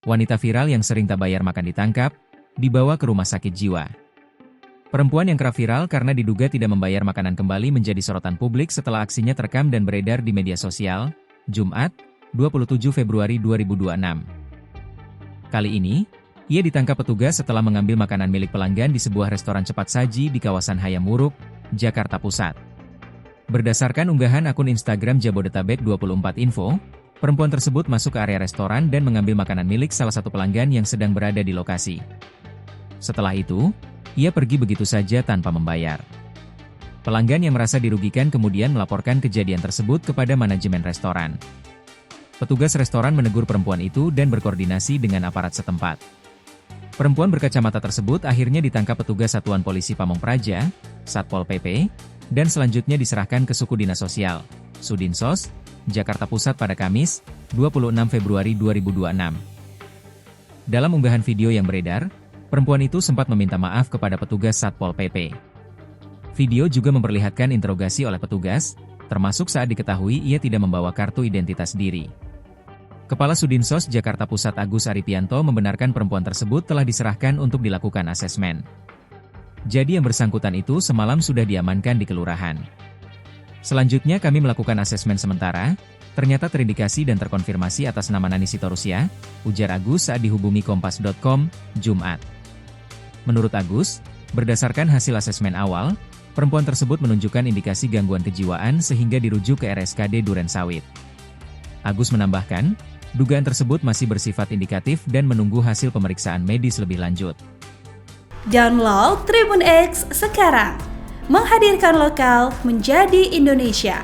Wanita viral yang sering tak bayar makan ditangkap, dibawa ke rumah sakit jiwa. Perempuan yang kerap viral karena diduga tidak membayar makanan kembali menjadi sorotan publik setelah aksinya terekam dan beredar di media sosial, Jumat, 27 Februari 2026. Kali ini, ia ditangkap petugas setelah mengambil makanan milik pelanggan di sebuah restoran cepat saji di kawasan Hayam Wuruk, Jakarta Pusat. Berdasarkan unggahan akun Instagram Jabodetabek 24 Info, perempuan tersebut masuk ke area restoran dan mengambil makanan milik salah satu pelanggan yang sedang berada di lokasi. Setelah itu, ia pergi begitu saja tanpa membayar. Pelanggan yang merasa dirugikan kemudian melaporkan kejadian tersebut kepada manajemen restoran. Petugas restoran menegur perempuan itu dan berkoordinasi dengan aparat setempat. Perempuan berkacamata tersebut akhirnya ditangkap petugas Satuan Polisi Pamong Praja, Satpol PP, dan selanjutnya diserahkan ke Suku Dinas Sosial, Sudinsos, Jakarta Pusat pada Kamis, 26 Februari 2026. Dalam unggahan video yang beredar, perempuan itu sempat meminta maaf kepada petugas Satpol PP. Video juga memperlihatkan interogasi oleh petugas, termasuk saat diketahui ia tidak membawa kartu identitas diri. Kepala Sudinsos Jakarta Pusat Agus Aripianto membenarkan perempuan tersebut telah diserahkan untuk dilakukan asesmen. Jadi yang bersangkutan itu semalam sudah diamankan di kelurahan. Selanjutnya kami melakukan asesmen sementara, ternyata terindikasi dan terkonfirmasi atas nama Nani Sitorusya, ujar Agus saat dihubungi Kompas.com, Jumat. Menurut Agus, berdasarkan hasil asesmen awal, perempuan tersebut menunjukkan indikasi gangguan kejiwaan sehingga dirujuk ke RSKD Durensawit. Agus menambahkan, dugaan tersebut masih bersifat indikatif dan menunggu hasil pemeriksaan medis lebih lanjut. Download Tribun X sekarang, menghadirkan lokal menjadi Indonesia.